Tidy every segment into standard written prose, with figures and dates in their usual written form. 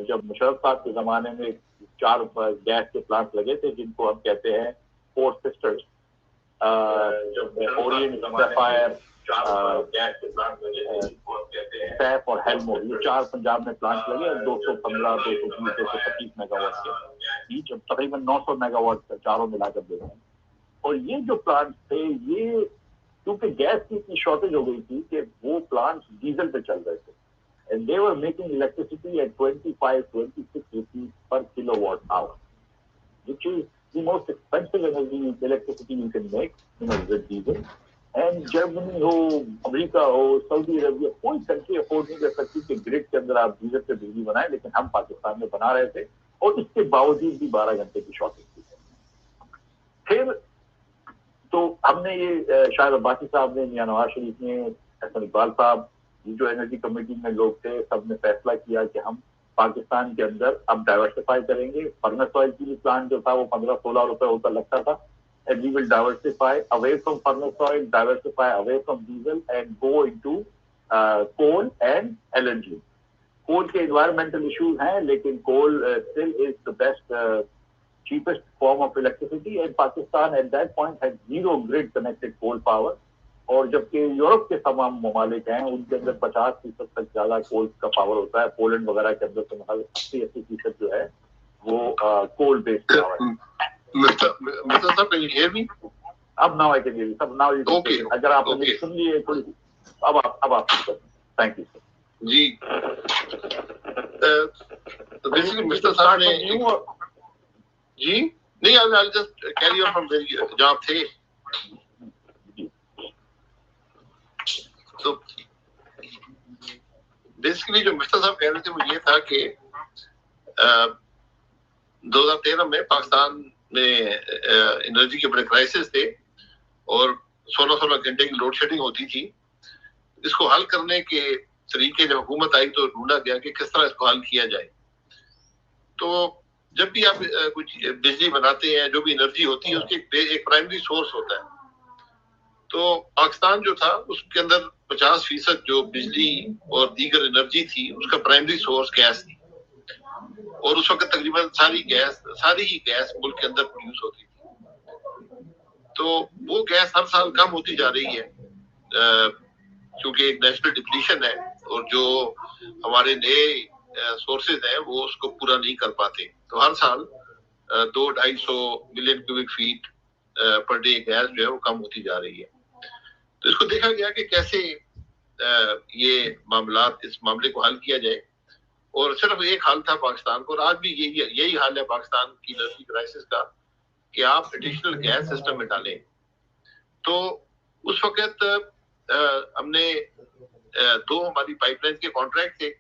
جب مشرف صاحب کے زمانے میں 4 گیس کے پلانٹ لگے تھے جن کو ہم کہتے ہیں 4 سسٹرز، اورینٹ، سیفائر، سیف اور ہیلمو، یہ 4 پنجاب میں پلانٹ لگے، 215 220 225 میگا واٹ کے، جب تقریباً 900 میگا واٹ چاروں ملا کر دیتے ہیں۔ اور یہ جو پلانٹ تھے یہ کیونکہ گیس کی اتنی شارٹیج ہو گئی تھی کہ وہ پلانٹ ڈیزل پہ چل رہے تھے، and they were making electricity at 25-26 rupees per kilowatt hour, which is the most expensive electricity you can make, with diesel. And Germany ہو، امریکہ ہو، سعودی عربیہ، کوئی کنٹری افورڈ نہیں کر سکتی کہ گرڈ کے اندر آپ ڈیزل سے بجلی بنائیں، لیکن ہم پاکستان میں بنا رہے تھے اور اس کے باوجود بھی 12 گھنٹے کی شارٹیج تھی۔ پھر تو ہم نے یہ شاید عباسی صاحب نے، میاں نواز شریف نے، حسن اقبال صاحب، جو انرجی کمیٹی میں لوگ تھے، سب نے فیصلہ کیا کہ ہم پاکستان کے اندر اب ڈائیورسفائی کریں گے۔ فرنس آئل کی بھی پلانٹ جو تھا وہ 15-16 روپے ہوتا لگتا تھا، and we will diversify away from furnace oil, diversify away from diesel and go into coal and LNG. Coal کے environmental issues ہیں لیکن coal still is the best cheapest form of electricity, and Pakistan at that point had zero grid connected coal power. اور جبکہ Europe کے تمام ممالک ہیں ان کے اندر 50% تک زیادہ کول کا پاور ہوتا ہے، پولینڈ وغیرہ کے اندر تو 80% جو ہے وہ کول بیسڈ پاور ہے۔ اب now I can hear you, سب ناؤ یو کین، اگر آپ نے سن لیے تھوڑی، اب آپ تھینک یو سر۔ جی مسٹر صاحب نے جی نہیں I'll just carry on from where جہاں تھے۔ تو بیسیکلی جو مسٹر صاحب کہہ رہے تھے وہ یہ تھا کہ 2013 میں پاکستان میں انرجی کے بڑے کرائسس تھے اور 16 گھنٹے کی لوڈ شیڈنگ ہوتی تھی۔ اس کو حل کرنے کے طریقے جب حکومت آئی تو ڈھونڈا گیا کہ کس طرح اس کو حل کیا جائے۔ تو جب بھی آپ کچھ بجلی بناتے ہیں، جو بھی انرجی ہوتی ہے اس کی ایک پرائمری سورس ہوتا ہے۔ تو پاکستان جو تھا اس کے اندر 50% جو بجلی اور دیگر انرجی تھی اس کا پرائمری سورس گیس تھی، اور اس وقت تقریباً ساری ہی گیس ملک کے اندر پروڈیوس ہوتی تھی۔ تو وہ گیس ہر سال کم ہوتی جا رہی ہے کیونکہ ایک نیشنل ڈپلیشن ہے، اور جو ہمارے نئے سورسز ہیں وہ اس کو پورا نہیں کر پاتے۔ تو ہر سال 200-250 million cubic feet per day gas جو ہے وہ کم ہوتی جا رہی ہے۔ تو اس کو دیکھا گیا کہ کیسے یہ معاملات، اس معاملے کو حل کیا جائے، اور صرف ایک حل تھا پاکستان کو، اور آج بھی یہی حال ہے پاکستان کی انرجی کرائسس کا، کہ آپ ایڈیشنل گیس سسٹم میں ڈالیں۔ تو اس وقت ہم نے 2 ہماری پائپ لائن کے کانٹریکٹ تھے،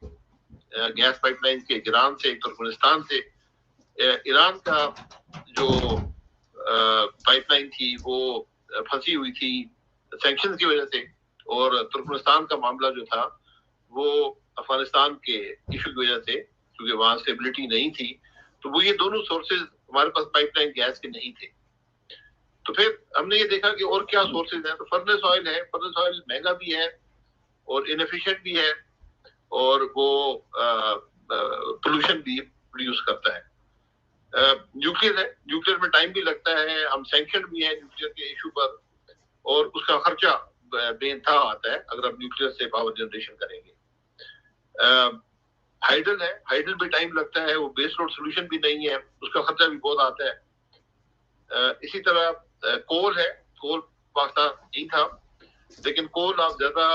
گیس پائپ لائن کے، ایران سے، ترکمانستان سے۔ ایران کا جو پائپ لائن تھی وہ پھنسی ہوئی تھی سینکشن کی وجہ سے، اور ترکمانستان کا معاملہ جو تھا وہ افغانستان کے ایشو کی وجہ سے، کیونکہ وہاں اسٹیبلٹی نہیں تھی۔ تو وہ یہ دونوں سورسز ہمارے پاس پائپ لائن گیس کے نہیں تھے۔ تو پھر ہم نے یہ دیکھا کہ اور کیا سورسز ہیں، تو فرنس آئل ہے۔ فرنس آئل مہنگا بھی ہے اور انیفیشینٹ بھی ہے، اور وہ پولوشن بھی پروڈیوس کرتا ہے۔ نیوکلیر ہے، نیوکلیر میں ٹائم بھی لگتا ہے، ہم سینکشن بھی ہیں نیوکلیر کے ایشو پر، اور اس کا خرچہ بے انتہا آتا ہے اگر آپ نیوکلیر سے پاور جنریشن کریں گے۔ ہائیڈل ہے، ہائیڈل بھی ٹائم لگتا ہے، وہ بیس لوڈ سولوشن بھی نہیں ہے، اس کا خرچہ بھی بہت آتا ہے۔ اسی طرح کول ہے، کول پاکستان نہیں تھا، لیکن کول آپ زیادہ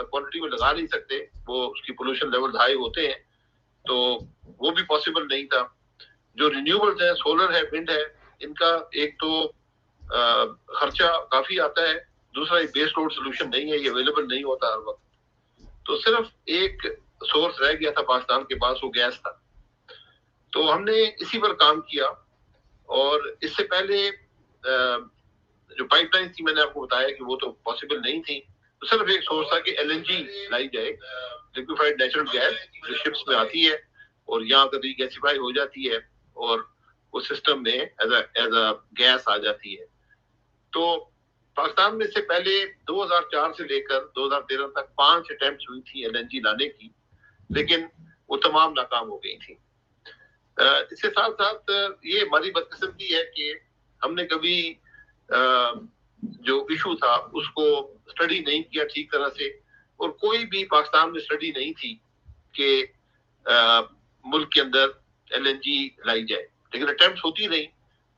کوانٹٹی میں لگا نہیں سکتے، وہ اس کی پولوشن لیول ہائی ہوتے ہیں، تو وہ بھی پاسبل نہیں تھا۔ جو رینیوبلز ہیں، سولر ہے، ونڈ ہے، ان کا ایک تو خرچہ کافی آتا ہے، دوسرا یہ بیس لوڈ سولوشن نہیں ہے، یہ اویلیبل نہیں ہوتا ہر وقت۔ تو صرف ایک سورس رہ گیا تھا پاکستان کے پاس، وہ گیس تھا۔ تو ہم نے اسی پر کام کیا، اور اس سے پہلے جو پائپ لائن تھی میں نے آپ کو بتایا کہ وہ تو پاسبل نہیں تھی، تو صرف ایک سورس تھا کہ LNG لائی جائے، لیکویفائڈ نیچرل گیس، جو شپس میں آتی ہے اور یہاں کبھی گیسیفائی ہو جاتی ہے اور وہ سسٹم میں ایز اے گیس آ جاتی ہے۔ تو پاکستان میں سے پہلے 2004 سے لے کر 2013 تک 5 اٹیمپٹس ہوئی تھی LNG لانے کی، لیکن وہ تمام ناکام ہو گئی تھیں. اس کے ساتھ ساتھ یہ ہماری بدقسمتی ہے کہ ہم نے کبھی جو ایشو تھا اس کو اسٹڈی نہیں کیا ٹھیک طرح سے, اور کوئی بھی پاکستان میں اسٹڈی نہیں تھی کہ ملک کے اندر LNG لائی جائے, لیکن اٹیمپٹس ہوتی رہی,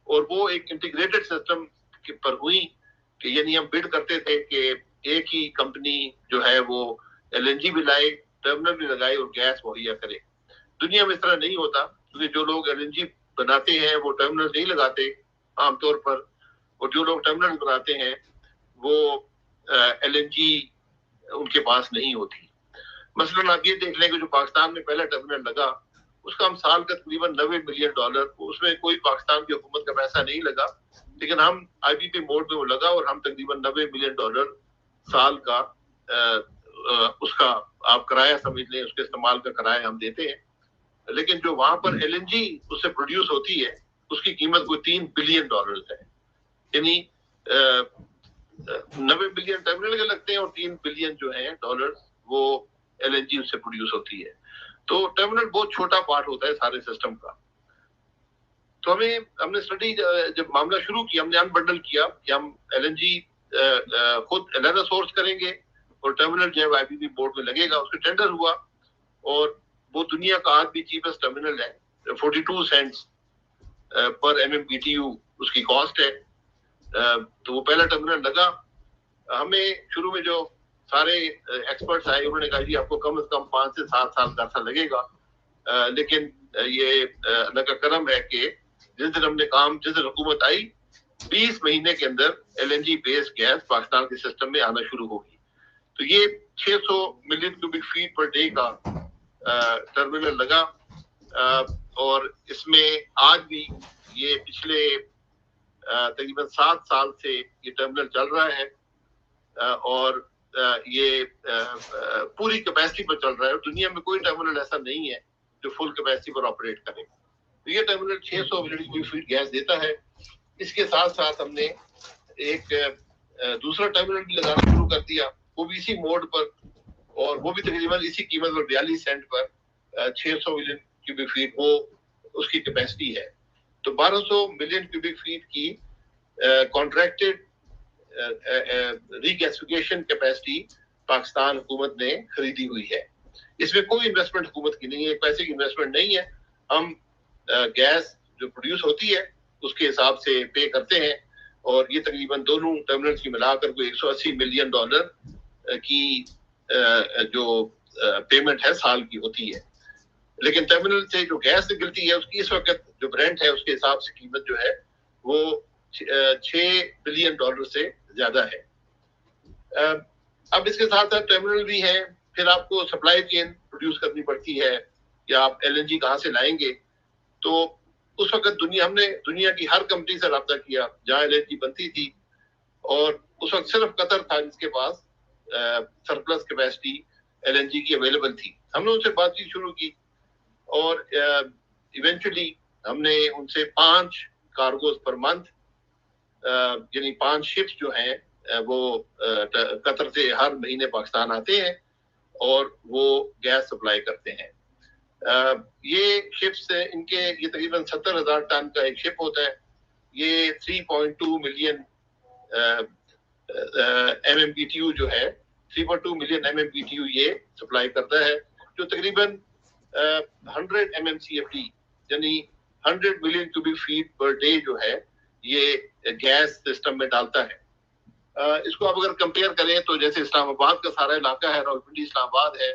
اور وہ ایک انٹیگریٹڈ سسٹم پر ہوئی کہ یعنی ہم بڈ کرتے تھے کہ ایک ہی کمپنی جو ہے وہ LNG بھی لائے, ٹرمینل بھی لگائے اور گیس مہیا کرے. دنیا میں اس طرح نہیں ہوتا, کیونکہ جو لوگ LNG بناتے ہیں وہ ٹرمینل نہیں لگاتے عام طور پر, اور جو لوگ ٹرمینل بناتے ہیں وہ LNG ان کے پاس نہیں ہوتی. مثلاً آپ یہ دیکھ لیں کہ جو پاکستان میں پہلا ٹرمینل لگا اس کا ہم سال کا تقریباً $90 ملین, اس میں کوئی پاکستان کی حکومت کا پیسہ نہیں لگا, لیکن ہم IPP موڈ میں وہ لگا اور ہم تقریباً $90 ملین سال کا اس کا آپ کرایہ سمجھ لیں, اس کے استعمال کا کرایہ ہم دیتے ہیں. لیکن جو وہاں پر LNG اس سے پروڈیوس ہوتی ہے اس کی قیمت کوئی $3 بلین ہے, یعنی 90 بلین ٹرمینل کے لگتے ہیں اور $3 بلین جو ہیں ڈالر وہ LNG اس سے پروڈیوس ہوتی ہے. تو ٹرمینل بہت چھوٹا پارٹ ہوتا ہے سارے سسٹم کا. تو ہم نے اسٹڈی جب معاملہ شروع کیا, ہم نے انبنڈل کیا کہ ہم LNG خود علیحدہ سورس کریں گے اور ٹرمینل جو ہے IPP بورڈ میں لگے گا. اس کا ٹینڈر ہوا اور وہ دنیا کا آج بھی چیپسٹ ٹرمینل ہے, 42 سینٹس پر MMBTU اس کی کاسٹ ہے. تو وہ پہلا ٹرمینل لگا. ہمیں شروع میں جو سارے ایکسپرٹس آئے انہوں نے کہا جی آپ کو کم از کم 5 سے 7 سال کا عرصہ لگے گا, لیکن یہ اللہ کا کرم ہے کہ جس دن حکومت آئی 20 مہینے کے اندر LNG بیس گیس پاکستان کے سسٹم میں آنا شروع ہوگی. تو یہ 600 million cubic feet per day کا ٹرمینل لگا, اور اس میں آج بھی یہ پچھلے تقریباً 7 سال سے یہ ٹرمینل چل رہا ہے, اور یہ پوری کیپیسٹی پر چل رہا ہے. دنیا میں کوئی ٹرمینل ایسا نہیں ہے جو فل کیپیسٹی پر آپریٹ کرے. تو یہ terminal 600 million cubic feet gas دیتا ہے. اس کے ساتھ ساتھ ہم نے ایک دوسرا ٹرمینل بھی لگانا شروع کر دیا, وہ بھی اسی موڈ پر, اور وہ بھی تقریباً اسی قیمت پر 42 سینٹ پر 600 ملین کیوبک فیٹ وہ اس کی کیپیسٹی ہے. تو 1200 ملین کیوبک فیٹ کی کانٹریکٹڈ ریگیسیفیکیشن کیپیسٹی پاکستان حکومت نے خریدی ہوئی ہے. اس میں کوئی انویسٹمنٹ حکومت کی نہیں ہے, ایک پیسے کی انویسٹمنٹ نہیں ہے. ہم گیس جو پروڈیوس ہوتی ہے اس کے حساب سے پے کرتے ہیں, اور یہ تقریباً دونوں ٹرمینلز کی ملا کر کوئی $180 ملین کی جو پیمنٹ ہے سال کی ہوتی ہے. لیکن ٹرمینل سے جو گیس نکلتی ہے اس کی اس وقت جو برینٹ ہے اس کے حساب سے قیمت جو ہے وہ $6 بلین سے زیادہ ہے. اب اس کے ساتھ ساتھ ٹرمینل بھی ہیں, پھر آپ کو سپلائی چین پروڈیوس کرنی پڑتی ہے, یا آپ LNG کہاں سے لائیں گے. تو اس وقت ہم نے دنیا کی ہر کمپنی سے رابطہ کیا جہاں LNG بنتی تھی, اور اس وقت صرف قطر تھا جس کے پاس سرپلس کیپیسٹی LNG کی اویلیبل تھی. ہم نے ان سے بات چیت شروع کی, اور ایونچولی ہم نے ان سے 5 کارگوز پر منتھ, یعنی 5 شپس جو ہیں وہ قطر سے ہر مہینے پاکستان آتے ہیں اور وہ گیس سپلائی کرتے ہیں. یہ شپس ان کے یہ تقریباً 70,000 ٹن کا ایک شپ ہوتا ہے. یہ 3.2 ملین MMBTU جو ہے 3.2 ملین MMBTU یہ سپلائی کرتا ہے, جو تقریباً 100 MMCFD یعنی 100 million cubic feet per day جو ہے یہ گیس سسٹم میں ڈالتا ہے. اس کو آپ اگر کمپیئر کریں تو جیسے اسلام آباد کا سارا علاقہ ہے, راولپنڈی اسلام آباد ہے,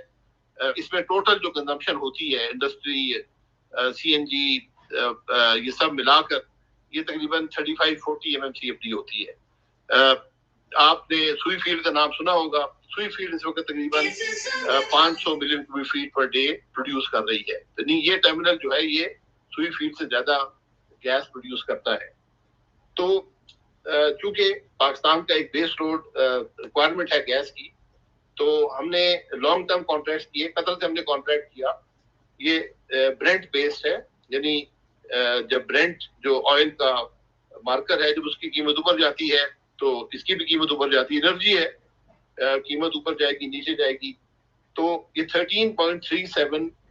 اس میں ٹوٹل جو کنزمپشن ہوتی ہے انڈسٹری CNG یہ سب ملا کر یہ تقریباً 35-40 MMCFD ہوتی ہے. آپ نے سوئی فیلڈ کا نام سنا ہوگا. سوئی فیلڈ اس وقت تقریباً 500 million cubic feet per day produce کر رہی ہے. یعنی یہ ٹرمینل جو ہے یہ سوئی فیلڈ سے زیادہ گیس پروڈیوس کرتا ہے. تو چونکہ پاکستان کا ایک بیس لوڈ ریکوائرمنٹ ہے گیس کی, تو ہم نے لانگ ٹرم کانٹریکٹ کیے. قطر سے ہم نے کانٹریکٹ کیا. یہ برینٹ بیسڈ ہے, یعنی جب برینٹ جو آئل کا مارکر ہے جب اس کی قیمت اوپر جاتی ہے تو اس کی بھی قیمت اوپر جاتی ہے. انرجی ہے, قیمت اوپر جائے گی نیچے جائے گی. تو یہ 13.37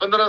15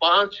5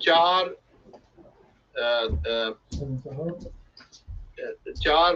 4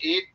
$1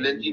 LNG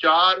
4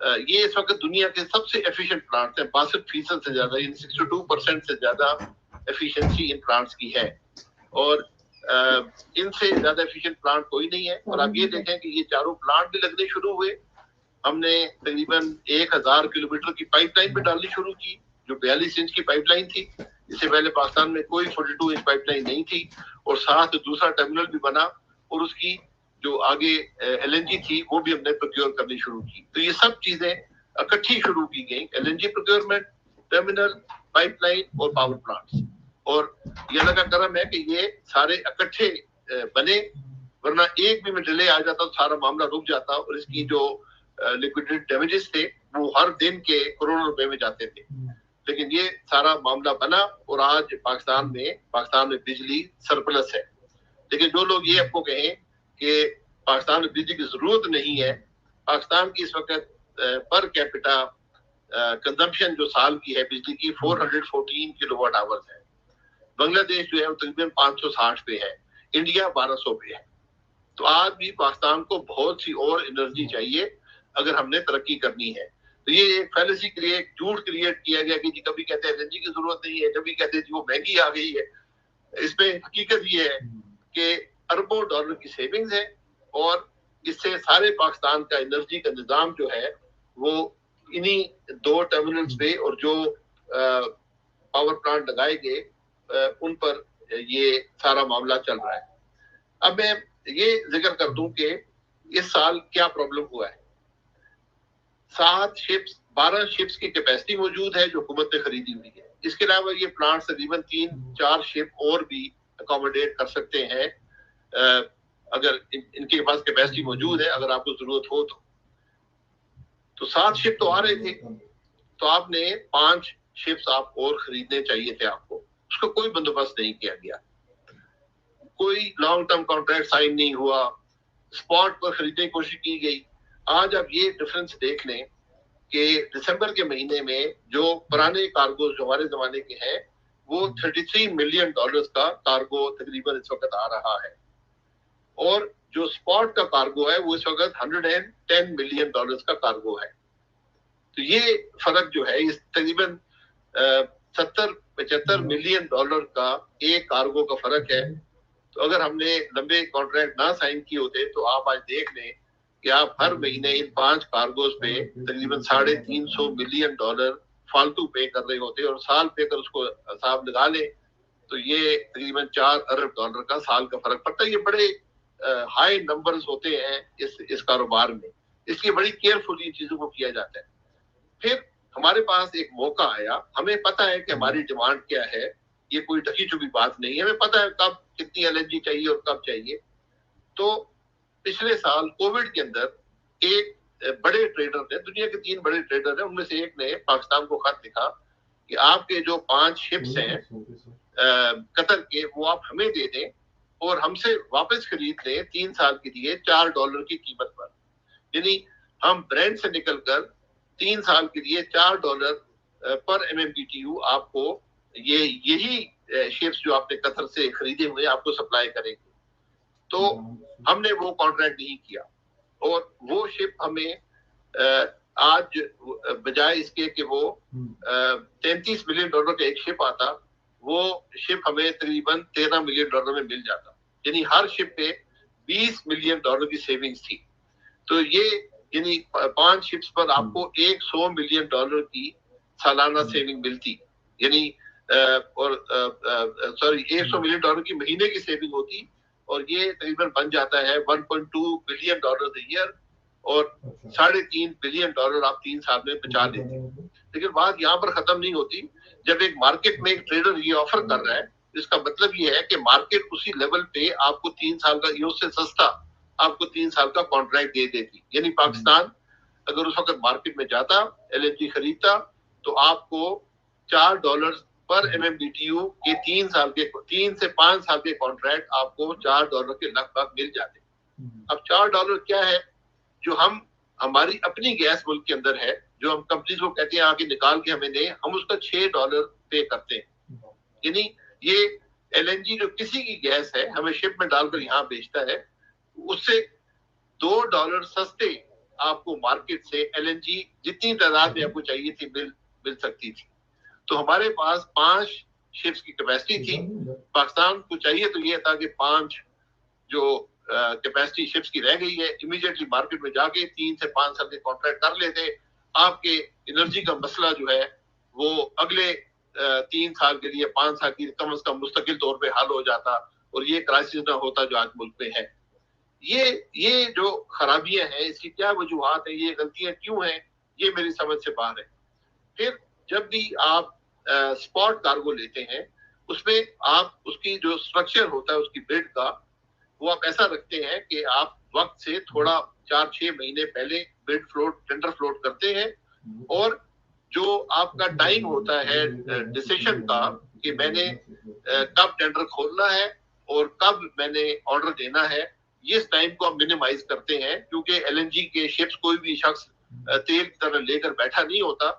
یہ اس وقت دنیا کے سب سے ایفیشینٹ پلانٹس ہیں. 62% سے زیادہ، 62% سے زیادہ ایفیشنسی ان پلانٹس کی ہے، اور ان سے زیادہ ایفیشینٹ پلانٹ کوئی نہیں ہے. اور آپ یہ دیکھیں کہ یہ چاروں پلانٹ بھی لگنے شروع ہوئے. ہم نے تقریباً 1000 کلومیٹر کی پائپ لائن بھی ڈالنی شروع کی، جو 42 انچ کی پائپ لائن تھی. اس سے پہلے پاکستان میں کوئی 42 انچ پائپ لائن نہیں تھی، اور ساتھ دوسرا ٹرمینل بھی بنا، اور اس کی جو آگے ایل این جی تھی وہ بھی ہم نے پروکیور کرنی شروع کی. تو یہ سب چیزیں اکٹھی شروع کی گئیں، L N G procurement, terminal, pipe line اور پاور پلانٹس. اور یہ اللہ کا کرم ہے کہ یہ سارے اکٹھے بنے، ورنہ ایک بھی میں ڈیلے آ جاتا تو سارا معاملہ رک جاتا، اور اس کی جو لیکوڈیٹی ڈیمیجز تھے وہ ہر دن کے کروڑوں روپے میں جاتے تھے. لیکن یہ سارا معاملہ بنا، اور آج پاکستان میں بجلی سرپلس ہے. لیکن جو لوگ یہ آپ کو کہیں کہ پاکستان میں بجلی کی ضرورت نہیں ہے، پاکستان کی اس وقت پر کیپٹا کنزمپشن جو سال کی ہے بجلی کی 414 کلو واٹ آورز ہے. بنگلہ دیش جو ہے وہ تقریباً 560 پہ ہے، انڈیا 1200 پہ ہے. تو آج بھی پاکستان کو بہت سی اور انرجی چاہیے اگر ہم نے ترقی کرنی ہے. تو یہ ایک فیلسی کریٹ، جھوٹ کریٹ کیا گیا کہ جی کبھی کہتے ہیں انرجی کی ضرورت نہیں ہے، کبھی کہتے ہیں جی وہ مہنگی آ گئی ہے. اس میں حقیقت یہ ہے کہ اربوں ڈالر کی سیونگز ہے، اور اس سے سارے پاکستان کا انرجی کا نظام جو ہے وہ انہی 2 ٹرمینلز پہ اور جو پاور پلانٹ لگائے گئے ان پر یہ سارا معاملہ چل رہا ہے. اب میں یہ ذکر کر دوں کہ اس سال کیا پرابلم ہوا ہے. 12 شپس کی کیپیسٹی موجود ہے جو حکومت نے خریدی ہوئی ہے. اس کے علاوہ یہ پلانٹ تقریباً 3-4 شپ اور بھی اکوموڈیٹ کر سکتے ہیں اگر ان کے پاس کیپیسٹی موجود ہے، اگر آپ کو ضرورت ہو تو 7 شپ تو آ رہے تھے، تو آپ نے 5 شپس آپ اور خریدنے چاہیے تھے آپ کو. اس کا کوئی بندوبست نہیں کیا گیا، کوئی لانگ ٹرم کانٹریکٹ سائن نہیں ہوا، اسپاٹ پر خریدنے کی کوشش کی گئی. آج آپ یہ ڈفرنس دیکھ لیں کہ دسمبر کے مہینے میں جو پرانے کارگوز جو ہمارے زمانے کے ہیں وہ $33 ملین کا کارگو تقریباً اس وقت آ رہا ہے، اور جو اسپاٹ کا کارگو ہے وہ اس وقت $110 ملین کا کارگو ہے. تو یہ فرق جو ہے اس تقریباً 70-75 ملین ڈالر کا ایک کارگو کا فرق ہے. تو اگر ہم نے لمبے کانٹریکٹ نہ سائن کیے ہوتے تو آپ آج دیکھ لیں کہ آپ ہر مہینے ان 5 کارگوز پہ تقریباً $350 ملین فالتو پے کر رہے ہوتے، اور سال پہ اگر اس کو حساب لگا لیں تو یہ تقریباً $4 ارب کا سال کا فرق پڑتا ہے. یہ بڑے ہائی نمبرز ہوتے ہیں اس کاروبار میں، اس لیے بڑی کیئرفلی ان چیزوں کو کیا جاتا ہے. پھر ہمارے پاس ایک موقع آیا، ہمیں پتہ ہے کہ ہماری ڈیمانڈ کیا ہے، یہ کوئی ڈھکی چھپی بات نہیں ہے، ہمیں پتہ ہے کب کتنی ایل این جی چاہیے اور کب چاہیے. تو پچھلے سال کووڈ کے اندر ایک بڑے ٹریڈر نے، دنیا کے 3 بڑے ٹریڈر ہیں، ان میں سے ایک نے پاکستان کو خط لکھا کہ آپ کے جو 5 شپس ہیں قطر کے وہ آپ ہمیں دے دیں اور ہم سے واپس خرید لیں 3 سال کے لیے $4 کی قیمت پر. یعنی ہم برینڈ سے نکل کر 3 سال کے لیے $4 پر MMBTU آپ کو یہی شپس جو آپ نے قطر سے خریدے ہوئے آپ کو سپلائی کریں گے. تو ہم نے وہ کانٹریکٹ نہیں کیا، اور وہ شپ ہمیں آج بجائے اس کے کہ وہ $33 ملین کا ایک شپ آتا، وہ شپ ہمیں تقریباً $13 ملین میں مل جاتا. یعنی ہر شپ پہ $20 ملین کی سیونگز تھی. تو یہ یعنی 5 شپس پر آپ کو $100 ملین کی سالانہ سیونگ ملتی، یعنی اور سوری $100 ملین کی مہینے کی سیونگ ہوتی، اور یہ تقریباً بن جاتا ہے $1.2 بلین ایئر، اور $3.5 بلین آپ 3 سال میں بچا لیتے. لیکن بات یہاں پر ختم نہیں ہوتی. جب ایک مارکیٹ میں ایک ٹریڈر یہ آفر کر رہا ہے، اس کا مطلب یہ ہے کہ مارکیٹ اسی لیول پہ آپ کو 3 سال کا، یہ اس سے سستا آپ کو 3 سال کا کانٹریکٹ دے دیتی. یعنی پاکستان اگر اس وقت مارکیٹ میں جاتا، ایل این جی خریدتا، تو آپ کو $4 پر MMBTU کے 3 سے 5 سال کے کانٹریکٹ آپ کو $4 کے لگ بھگ مل جاتے. اب $4 کیا ہے جو ہماری اپنی گیس ملک کے اندر ہے، جو ہم کمپنیز کو کہتے ہیں آگے نکال کے ہمیں دیں، ہم اس کا $6 پے کرتے ہیں. یعنی یہ ایل این جی جو کسی کی گیس ہے ہمیں شپ میں ڈال کر یہاں بیچتا ہے، اس سے $2 سستے آپ کو مارکیٹ سے LNG جتنی تعداد میں آپ کو چاہیے تھی مل سکتی تھی. تو ہمارے پاس 5 شپس کی کیپیسٹی تھی. پاکستان کو چاہیے تو یہ تھا کہ 5 جو کیپیسٹی شپس کی رہ گئی ہے امیڈیٹلی مارکیٹ میں جا کے 3 سے 5 سال کے کانٹریکٹ کر لیتے. آپ کے انرجی کا مسئلہ جو ہے وہ اگلے 3 سال کے لیے 5 سال کی کم از کم مستقل طور پہ حل ہو جاتا اور یہ کرائسس نہ ہوتا جو آج ملک میں ہے. یہ جو خرابیاں ہیں اس کی کیا وجوہات ہیں, یہ غلطیاں کیوں ہیں, یہ میری سمجھ سے باہر ہے. پھر جب بھی آپ اسپاٹ کارگو لیتے ہیں اس میں آپ اس کی جو اسٹرکچر ہوتا ہے اس کی بڈ کا وہ آپ ایسا رکھتے ہیں کہ آپ وقت سے تھوڑا 4-6 مہینے پہلے بڈ فلوٹ ٹینڈر فلوٹ کرتے ہیں, اور جو آپ کا ٹائم ہوتا ہے ڈیسیشن کا کہ میں نے کب ٹینڈر کھولنا ہے اور کب میں نے آرڈر دینا ہے, یہ اس ٹائم کو ہم منیمائز کرتے ہیں. کیونکہ LNG کے شپس کوئی بھی شخص تیل کی طرح لے کر بیٹھا نہیں ہوتا,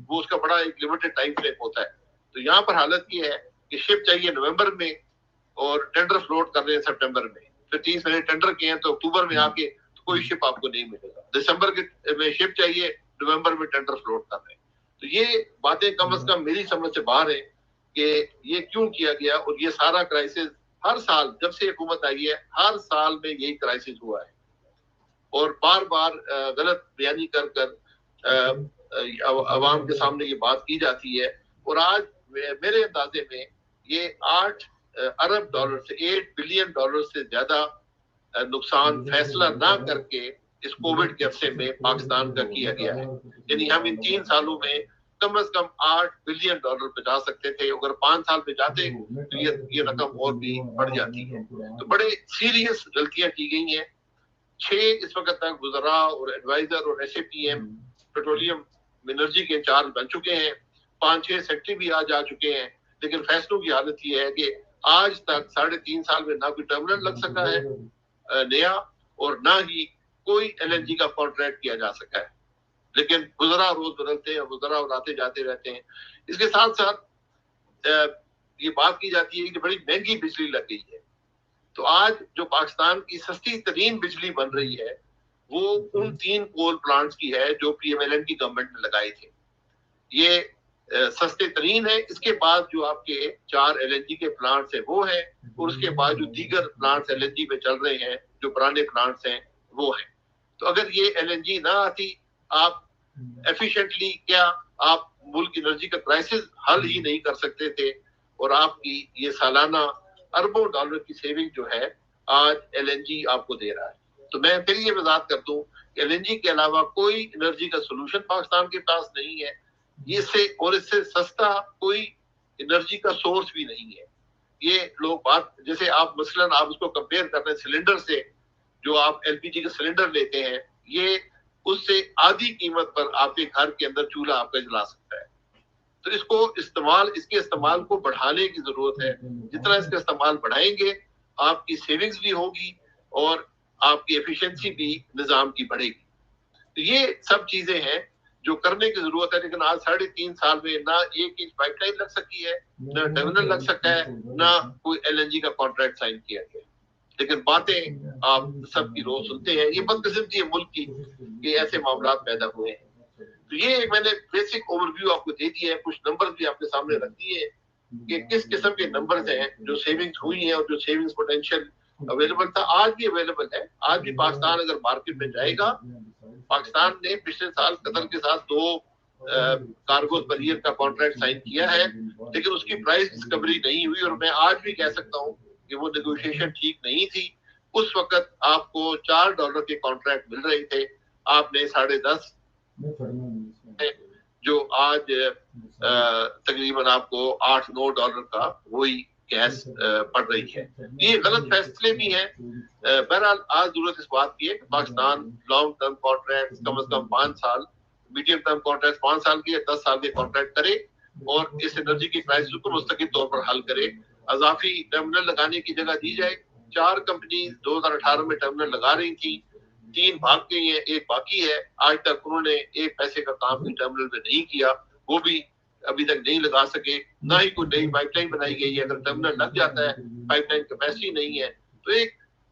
وہ اس کا بڑا ایک لمیٹڈ ٹائم فریم ہوتا ہے. تو یہاں پر حالت یہ ہے کہ شپ چاہیے نومبر میں اور ٹینڈر فلوٹ کر رہے ہیں سپٹمبر میں, پھر 30 مہینے ٹینڈر کیے ہیں تو اکتوبر میں آ کے کوئی شپ آپ کو نہیں ملے گا. دسمبر کے میں شپ چاہیے, نومبر میں ٹینڈر فلوٹ کر رہے ہیں. تو یہ باتیں کم از کم میری سمجھ سے باہر ہے کہ یہ کیوں کیا گیا. اور یہ سارا کرائسس ہر سال جب سے حکومت آئی ہے ہر سال میں یہی کرائسس ہوا ہے, اور بار بار غلط بیانی کر عوام کے سامنے یہ بات کی جاتی ہے. اور آج میرے اندازے میں یہ 8 ارب ڈالر سے 8 بلین ڈالر سے زیادہ نقصان فیصلہ نہ کر کے اس کووڈ کے عرصے میں پاکستان کا کیا گیا ہے. یعنی ہم ان 3 سالوں میں کم از کم 8 بلین ڈالر پہ جا سکتے تھے. اگر 5 سال پہ جاتے تو یہ رقم اور بھی بڑھ جاتی ہے. تو بڑے سیریس غلطیاں کی گئی ہیں. 6 اس وقت تک وزراء اور ایڈوائزر اور SAPM پیٹرولیم انرجی کے انچارج بن چکے ہیں. 5-6 سیکٹری بھی آج آ چکے ہیں. لیکن فیصلوں کی حالت یہ ہے کہ آج تک 3.5 سال میں نہ کوئی ٹرمینل لگ سکا ہے نیا, اور نہ ہی کوئی LNG کا کانٹریکٹ کیا جا سکا ہے. لیکن وزراء روز بدلتے ہیں, وزراء اور آتے جاتے رہتے ہیں. اس کے ساتھ ساتھ یہ بات کی جاتی ہے کہ بڑی مہنگی بجلی لگ گئی ہے. تو آج جو پاکستان کی سستی ترین بجلی بن رہی ہے وہ ان 3 کول پلانٹس کی ہے جو PMLN کی گورنمنٹ نے لگائے تھے. یہ سستے ترین ہے. اس کے بعد جو آپ کے 4 LNG کے پلانٹس ہیں وہ ہیں, اور اس کے بعد جو دیگر پلانٹس LNG میں چل رہے ہیں جو پرانے پلانٹس ہیں وہ ہیں. تو اگر یہ LNG نہ آتی آپ ایفیشینٹلی کیا آپ ملک انرجی کا کرائسس حل ہی نہیں کر سکتے تھے, اور آپ کی یہ سالانہ اربوں ڈالر کی سیونگ جو ہے آج LNG آپ کو دے رہا ہے. تو میں پھر یہ وضاحت کر دوں کہ LNG کے علاوہ کوئی انرجی کا سولوشن پاکستان کے پاس نہیں ہے. اس سے سستا کوئی انرجی کا سورس بھی نہیں ہے. یہ لوگ بات جیسے آپ مثلاً آپ اس کو کمپیئر کر رہے ہیں سلنڈر سے, جو آپ LPG کا سلنڈر لیتے ہیں یہ اس سے آدھی قیمت پر آپ کے گھر کے اندر چولہا آپ کا جلا سکتا ہے. تو اس کے استعمال کو بڑھانے کی ضرورت ہے. جتنا اس کا استعمال بڑھائیں گے آپ کی سیونگز بھی ہوگی اور آپ کی ایفیشنسی بھی نظام کی بڑھے گی. تو یہ سب چیزیں ہیں جو کرنے کی ضرورت ہے. لیکن آج 3.5 سال میں نہ 1 انچ پائپ لائن لگ سکی ہے, نہ ٹرمینل لگ سکتا ہے, نہ کوئی LNG کا کانٹریکٹ سائن کیا گیا. لیکن باتیں آپ سب کی روز سنتے ہیں. یہ بدقسمتی ہے ملک کی کہ ایسے معاملات پیدا ہوئے ہیں. تو یہ میں نے بیسک اوور ویو آپ کو دے دی ہے. کچھ نمبر بھی آپ کے سامنے رکھ دیے کہ کس قسم کے نمبرز ہیں جو سیونگز ہوئی ہیں اور جو سیونگز پوٹینشیل اویلیبل تھا آج بھی اویلیبل ہے. آج بھی پاکستان اگر مارکیٹ میں جائے گا, پاکستان نے پچھلے سال قطر کے ساتھ 2 کارگوز پر ایئر کا کانٹریکٹ سائن کیا ہے, لیکن اس کی پرائس ڈسکوری نہیں ہوئی. اور میں آج بھی کہہ سکتا ہوں کہ وہ نیگوشیشن ٹھیک نہیں تھی. اس وقت آپ کو $4 کے کانٹریکٹ مل رہے تھے, آپ نے 10.5 جو آج تقریباً آپ کو $8-9 کا وہی گیس پڑ رہی ہے. یہ غلط فیصلے بھی ہیں. بہرحال آج ضرورت اس بات کی ہے کہ پاکستان لانگ ٹرم کانٹریکٹ کم از کم 5 سال, میڈیم ٹرم کانٹریکٹ 5 سال کے 10 سال کے کانٹریکٹ کرے اور اس انرجی کی کرائسس کو مستقل طور پر حل کرے. اضافی ٹرمینل لگانے کی جگہ دی جائے. 4 کمپنیز 2018 میں ٹرمینل لگا رہی تھیں, 3 بھاگ گئی ہیں, 1 باقی ہے. آج تک انہوں نے 1 پیسے کا کام بھی ٹرمینل میں نہیں کیا, وہ بھی ابھی تک نہیں لگا سکے. نہ ہی کوئی نئی پائپ لائن بنائی گئی ہے. اگر ٹرمینل لگ جاتا ہے, پائپ لائن کیپیسٹی نہیں ہے, تو ایک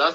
10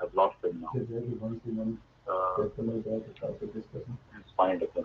I've lost him now. It's fine, okay.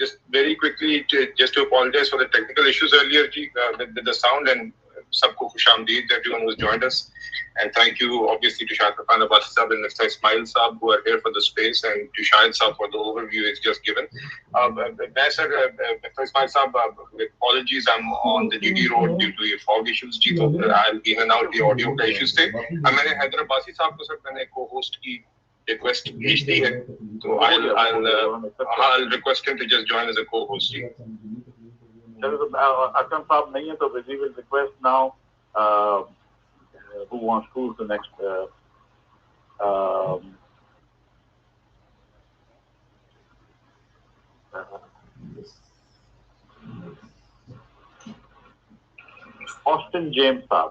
just very quickly just to apologize for the technical issues earlier ji, with the sound, and sabko khushamdeed everyone who's joined us, and thank you obviously to Shahid Khan Abbasi sahab and Mr. Ismail sahab who are here for the space, and to Shahid sahab for the overview it's just given. Sir, Mr. Ismail sahab, with apologies, I'm on the GD road due to fog issues ji, so I'll be in and out, the audio ka issues the maine Haider Abbasi sahab ko sir maine co-host ki request bheej di hai, so I'll request him to just join as a co-host. Akram Saab nahi hai, so we will request now who's the next Austin James Saab,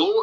2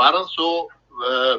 1200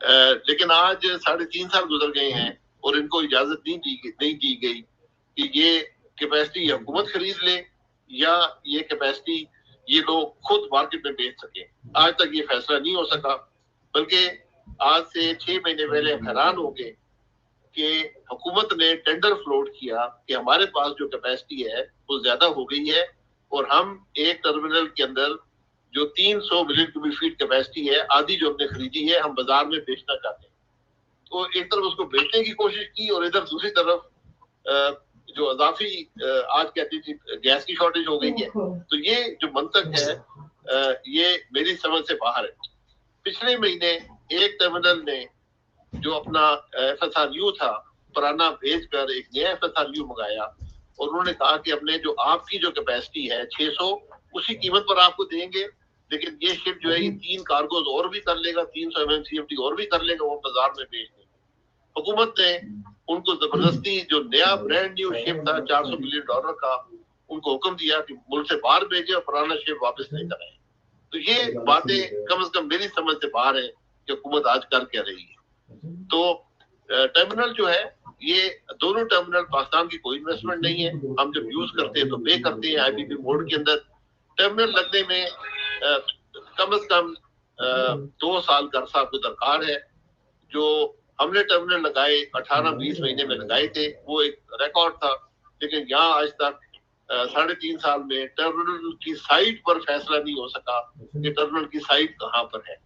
لیکن آج 3.5 سال گزر گئے ہیں اور ان کو اجازت نہیں دی گئی کہ یہ کیپیسٹی حکومت خرید لے یا یہ کیپیسٹی یہ لوگ خود مارکیٹ میں بیچ سکیں. آج تک یہ فیصلہ نہیں ہو سکا، بلکہ آج سے 6 مہینے پہلے ہم حیران ہو گئے کہ حکومت نے ٹینڈر فلوٹ کیا کہ ہمارے پاس جو کیپیسٹی ہے وہ زیادہ ہو گئی ہے اور ہم ایک ٹرمینل کے اندر جو 300 ملین کیوبک فیٹ کیپیسٹی ہے آدھی جو ہم نے خریدی ہے ہم بازار میں بیچنا چاہتے ہیں. تو ایک طرف اس کو بیچنے کی کوشش کی اور ادھر دوسری طرف جو اضافی آج کہتی تھی گیس کی شارٹیج ہو گئی ہے. تو یہ جو منطق ہے یہ میری سمجھ سے باہر ہے. پچھلے مہینے ایک ٹرمینل نے جو اپنا FSRU تھا پرانا بھیج کر ایک نیا FSRU منگایا اور انہوں نے کہا کہ ہم نے جو آپ کی جو کیپیسٹی ہے 600 اسی قیمت پر آپ کو دیں گے، لیکن یہ شپ جو ہے یہ 3 کارگوز اور بھی کر لے گا، 300 MMCFD اور بھی کر لے گا، وہ بازار میں بیچ دیں گے. حکومت نے ان کو زبردستی جو نیا برانڈ نیو شپ تھا $400 ملین کا ان کو حکم دیا کہ ملک سے باہر بھیجے اور پرانا شپ واپس لے کر آئے. تو یہ باتیں کم از کم میری سمجھ سے باہر ہے کہ حکومت آج کر کے رہی ہے. تو ٹرمینل جو ہے یہ دونوں ٹرمینل پاکستان کی کوئی انویسٹمنٹ نہیں ہے. ہم جب یوز کرتے ہیں تو پے کرتے ہیں IPP موڈ کے اندر. ٹرمینل لگنے میں کم از کم 2 سال کا عرصہ کو درکار ہے. جو ہم نے ٹرمینل لگائے 18-20 مہینے میں لگائے تھے وہ ایک ریکارڈ تھا، لیکن یہاں آج تک 3.5 سال میں ٹرمینل کی سائٹ پر فیصلہ نہیں ہو سکا کہ ٹرمینل کی سائٹ کہاں پر ہے.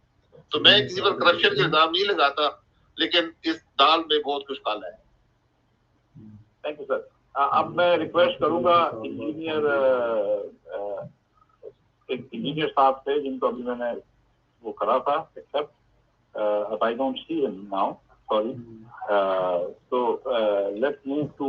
تو میں کسی پر کرپشن کا الزام نہیں لگاتا، لیکن اس دال میں بہت کچھ کالا ہے. تھینک یو سر. اب میں ریکویسٹ کروں گا انجینئر صاحب سے جن کو ابھی میں نے وہ کرا تھا accept. I don't see him now, sorry. So let's move to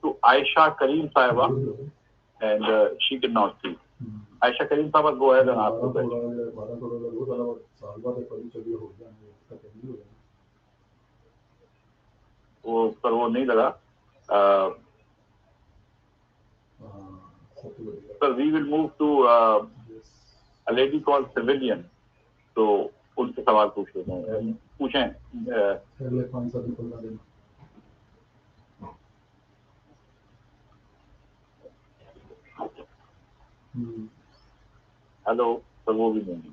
to Aisha Kareem Saiba, and she did not speak. Aisha Kareem Saiba, go ahead and ask the question. وہ پر وہ نہیں لگا. Sir, we will move to a lady called Civilian. تو ان سے سوال پوچھ لیتے ہیں. پوچھیں. ہلو سر، وہ بھی نہیں.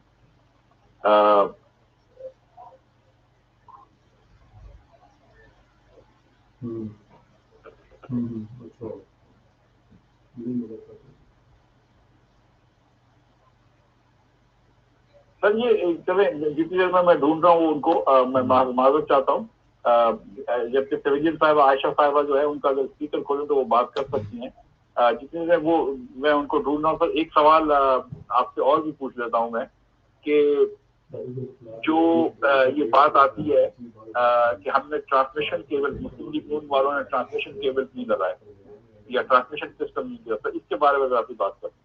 سر یہ چلیں جتنی دیر میں ڈھونڈ رہا ہوں ان کو میں معذرت چاہتا ہوں. جبکہ سویلین صاحبہ عائشہ صاحبہ جو ہے ان کا اگر اسپیکر کھولیں تو وہ بات کر سکتی ہیں. جتنی دیر وہ میں ان کو ڈھونڈ رہا ہوں. سر ایک سوال آپ سے اور بھی پوچھ لیتا ہوں میں کہ جو یہ بات آتی ہے کہ ہم نے ٹرانسمیشن کیبل مسلم لیگ نون والوں نے ٹرانسمیشن کیبل نہیں لگائے یا ٹرانسمیشن سسٹم نہیں دیا، سر اس کے بارے میں آپ کی بات کریں.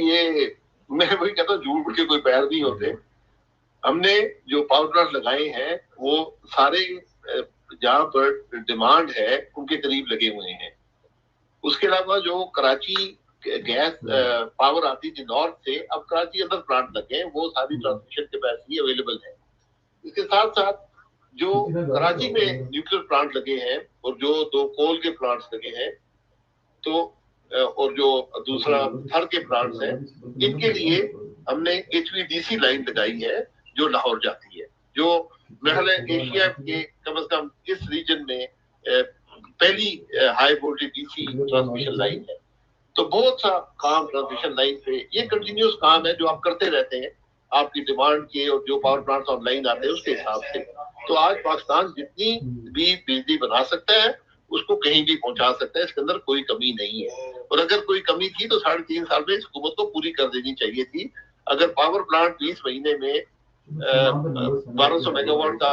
یہ میں وہی کہتا ہوں جھوٹ کے کوئی پیر نہیں ہوتے. ہم نے جو پاور پلانٹ لگائے ہیں وہ سارے جہاں پر ڈیمانڈ ہے ان کے قریب لگے ہوئے ہیں. اس کے علاوہ جو کراچی گیس پاور آتی تھی نارتھ سے، اب کراچی اندر پلانٹ لگے ہیں، وہ ساری ٹرانسمیشن کیپیسٹی اویلیبل ہے. اس کے ساتھ ساتھ جو کراچی میں نیوکلیر پلانٹ لگے ہیں اور جو 2 کول کے پلانٹس لگے ہیں تو اور جو دوسرا تھر کے پلانٹس ہیں، ان کے لیے ہم نے HVDC لائن لگائی ہے جو لاہور جاتی ہے، جو محل ایشیا کے کم از کم اس ریجن میں پہلی high voltage DC transmission line ہے. تو بہت سا کام ٹرانسمیشن لائن پہ یہ کنٹینیوس کام ہے جو آپ کرتے رہتے ہیں آپ کی ڈیمانڈ کے اور جو پاور پلانٹس آن لائن آتے ہیں اس کے حساب سے. تو آج پاکستان جتنی بھی بجلی بنا سکتا ہے اس کو کہیں بھی پہنچا سکتا ہے، اس کے اندر کوئی کمی نہیں ہے. اور اگر کوئی کمی تھی تو 3.5 سال میں اس حکومت کو پوری کر دینی چاہیے تھی. اگر پاور پلانٹ 20 مہینے میں 1200 میگا واٹ کا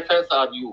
FSRU,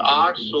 800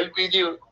LPG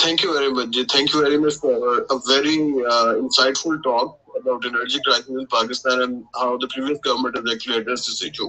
Thank you very much, Ji. Thank you very much for a very insightful talk about energy crisis in Pakistan and how the previous government has actually addressed this issue.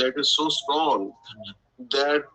that is so strong that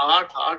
$8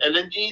LNG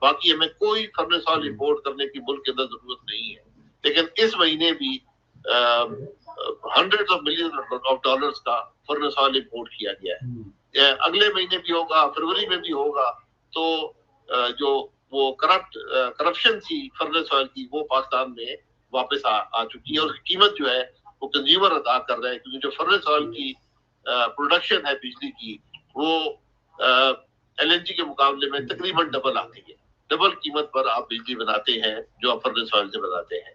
باقی ہمیں کوئی furnace oil import کرنے کی ملک کے اندر ضرورت نہیں ہے. لیکن اس مہینے بھی hundred of million of dollars کا فرنس آئل امپورٹ کیا گیا ہے. اگلے مہینے بھی ہوگا, فروری میں بھی ہوگا. تو جو وہ کرپشن تھی فرنس آئل کی وہ پاکستان میں واپس آ چکی ہے, اور اس کی قیمت جو ہے وہ کنزیومر ادا کر رہے ہیں, کیونکہ جو فرنس آئل کی پروڈکشن ہے بجلی کی وہ ایل این جی کے مقابلے میں تقریباً ڈبل آتی ہے. ڈبل قیمت پر آپ بجلی بناتے ہیں جو آپ فرنس آئل سے بناتے ہیں.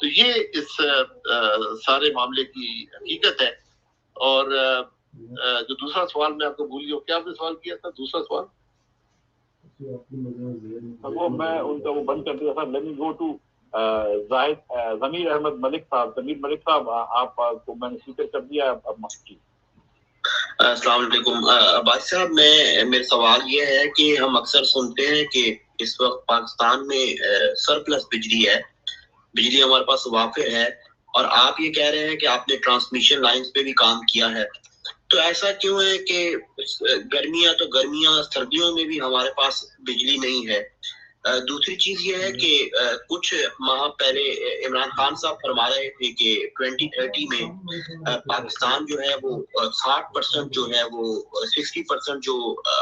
تو یہ اس سارے معاملے کی حقیقت ہے. اور جو دوسرا سوال میں آپ کو بھول گیا, کیا آپ نے سوال کیا تھا دوسرا سوال؟ وہ میں ان کا وہ بند کر دیا تھا. لیٹ می گو ٹو ضمیر احمد ملک صاحب. ضمیر ملک صاحب آپ کو میں نے اسپیکر کر دیا. اب مسجد. السلام علیکم عباس صاحب. میرا سوال یہ ہے کہ ہم اکثر سنتے ہیں کہ اس وقت پاکستان میں سرپلس بجلی ہے, بجلی ہمارے پاس وافر ہے, اور آپ یہ کہہ رہے ہیں کہ آپ نے ٹرانسمیشن لائنز پہ بھی کام کیا ہے. تو ایسا کیوں ہے کہ گرمیاں سردیوں میں بھی ہمارے پاس بجلی نہیں ہے؟ دوسری چیز یہ ہے کہ کچھ ماہ پہلے عمران خان صاحب فرما رہے تھے کہ 2030 میں پاکستان جو ہے وہ 60% جو ہے وہ 60% جو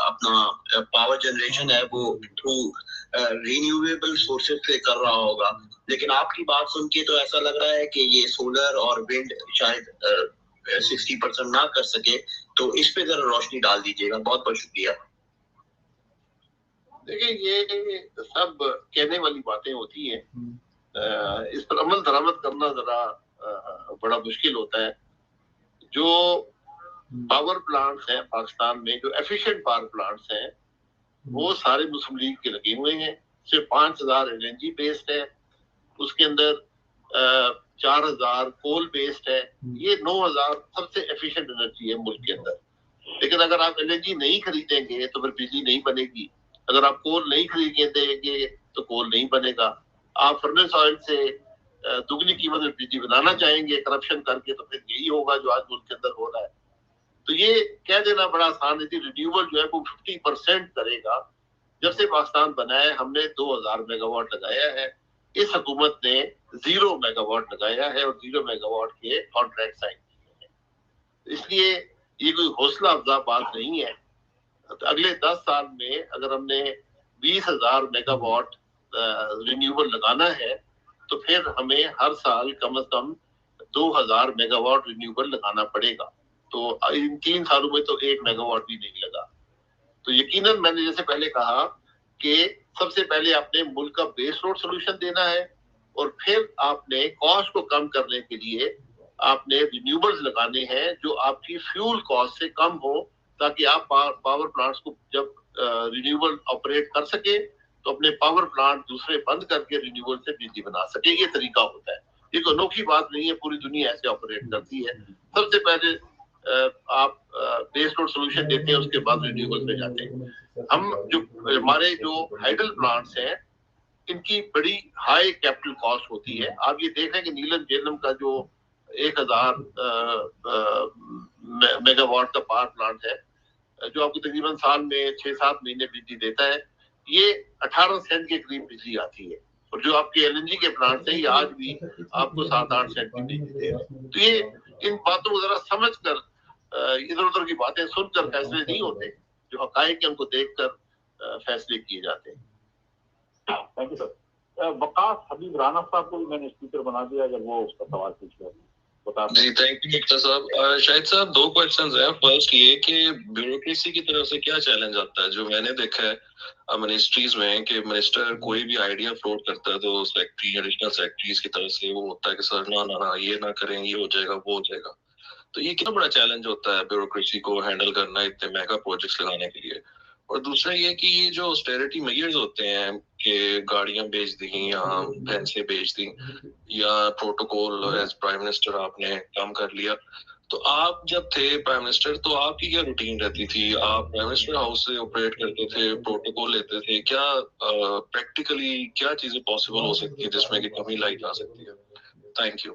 اپنا پاور جنریشن ہے وہ تھرو رینیویبل سورسز سے کر رہا ہوگا. لیکن آپ کی بات سن کے تو ایسا لگ رہا ہے کہ یہ سولر اور ونڈ شاید 60% نہ کر سکے. تو اس پہ ذرا روشنی ڈال دیجیے گا. بہت بہت شکریہ. دیکھیں یہ سب کہنے والی باتیں ہوتی ہیں, اس پر عمل درآمد کرنا ذرا بڑا مشکل ہوتا ہے. جو پاور پلانٹس ہیں پاکستان میں, جو ایفیشینٹ پاور پلانٹس ہیں, وہ سارے مسلم لیگ کے لگے ہوئے ہیں. صرف 5000 ایل این جی بیسڈ ہے, اس کے اندر 4000 کول بیسڈ ہے. یہ 9000 سب سے ایفیشینٹ انرجی ہے ملک کے اندر. لیکن اگر آپ ایل این جی نہیں خریدیں گے تو پھر بجلی نہیں بنے گی. اگر آپ کول نہیں خریدیں گے تو کول نہیں بنے گا. آپ فرنس آئل سے دگنی قیمت میں بجلی بنانا چاہیں گے کرپشن کر کے, تو پھر یہی ہوگا جو آج ملک کے اندر ہو رہا ہے. تو یہ کہہ دینا بڑا آسان ہے کہ رینیوبل جو ہے وہ 50% کرے گا. جب سے پاکستان بنا ہے ہم نے 2000 میگا واٹ لگایا ہے. اس حکومت نے 0 میگا واٹ لگایا ہے اور 0 میگا واٹ کے کانٹریکٹ سائن کیے ہیں. اس لیے یہ کوئی حوصلہ افزا بات نہیں ہے. اگلے 10 سال میں اگر ہم نے 20,000 میگا واٹ رینیوبل لگانا ہے تو پھر ہمیں ہر سال کم از کم 2000 میگا واٹ رینیوبل لگانا پڑے گا. تو ان 3 سالوں میں تو 1 میگا واٹ بھی نہیں لگا. تو یقیناً میں نے جیسے پہلے کہا کہ سب سے پہلے آپ نے ملک کا بیس لوڈ سولوشن دینا ہے, اور پھر آپ نے کاسٹ کو کم کرنے کے لیے آپ نے رینیوبلز لگانے ہیں جو آپ کی فیول کاسٹ سے کم ہو, تاکہ آپ پاور پلانٹس کو جب رینیوبل آپریٹ کر سکے تو اپنے پاور پلانٹ دوسرے بند کر کے رینیوبل سے بجلی بنا سکے. یہ طریقہ ہوتا ہے. یہ کوئی انوکھی بات نہیں ہے, پوری دنیا ایسے آپریٹ کرتی ہے. سب سے پہلے آپ بیس لوڈ سولوشن دیتے ہیں, اس کے بعد رینیوبل پہ جاتے ہیں. ہم جو ہمارے جو ہائیڈل پلانٹس ہیں ان کی بڑی ہائی کیپٹل کاسٹ ہوتی ہے. آپ یہ دیکھ رہے ہیں کہ نیلم جیلم کا جو 1000 میگا واٹ کا پاور پلانٹ ہے جو آپ کو تقریباً سال میں 6-7 مہینے بجلی دیتا ہے, یہ 18 سینٹ کے قریب بجلی آتی ہے. اور جو آپ کے ایل این جی کے پلانٹ ہیں یہ آج بھی آپ کو 7-8 سینٹ کی بجلی دے رہے ہیں. تو یہ ان باتوں کو ذرا سمجھ کر, ادھر ادھر کی باتیں سن کر فیصلے نہیں ہوتے, جو حقائق ہیں ان کو دیکھ کر فیصلے کیے جاتے ہیں. Thank you sir. Waqas Habib Rana صاحب کو بھی میں نے اسپیکر بنا دیا, اگر وہ اس کا سوال پوچھ لیں. جی تھینک یو مفتی صاحب. شاہد صاحب 2 کوشچنز ہیں. فرسٹ یہ کہ بیوروکریسی کی طرف سے کیا چیلنج آتا ہے؟ جو میں نے دیکھا ہے منسٹریز میں کہ منسٹر کوئی بھی آئیڈیا فلوٹ کرتا ہے تو سیکٹری ایڈیشنل سیکٹریز کی طرف سے وہ ہوتا ہے کہ سر نہ یہ نہ کریں, یہ ہو جائے گا وہ ہو جائے گا. تو یہ کتنا بڑا چیلنج ہوتا ہے بیوروکریسی کو ہینڈل کرنا اتنے میگا پروجیکٹس لگانے کے لیے. اور دوسرا یہ کہ یہ جو اسٹیرٹی میئرز ہوتے ہیں کہ گاڑیاں بیچ دیں یا بھینسیں بیچ دیں یا پروٹوکول ایز پرائم منسٹر آپ نے کام کر لیا, تو آپ جب تھے پرائم منسٹر تو آپ کی کیا روٹین رہتی تھی؟ آپ پرائم منسٹر ہاؤس سے آپریٹ کرتے تھے, پروٹوکول لیتے تھے, کیا پریکٹیکلی کیا چیزیں پاسبل ہو سکتی ہے جس میں کہ کمی لائی جا سکتی ہے؟ Thank you.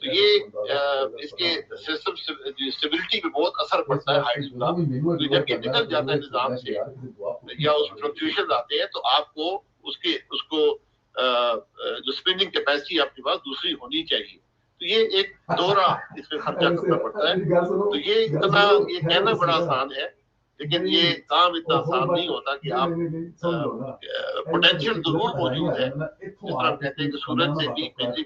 تو یہ اس کے سسٹم اسٹیبلٹی پہ بہت اثر پڑتا ہے ہائٹس کا. جب یہ نکل جاتا ہے نظام سے یا اس میں فلکچویشن آتے ہیں تو آپ کو اس کو جو اسپیننگ کیپیسٹی آپ کے پاس دوسری ہونی چاہیے. تو یہ ایک دورہ اس میں خرچہ کرنا پڑتا ہے. تو یہ کہنا بڑا آسان ہے لیکن یہ کام اتنا آسان نہیں ہوتا کہ آپ پوٹینشیل ضرور موجود ہے. جس طرح کہتے ہیں کہ سورج سے بھی بجلی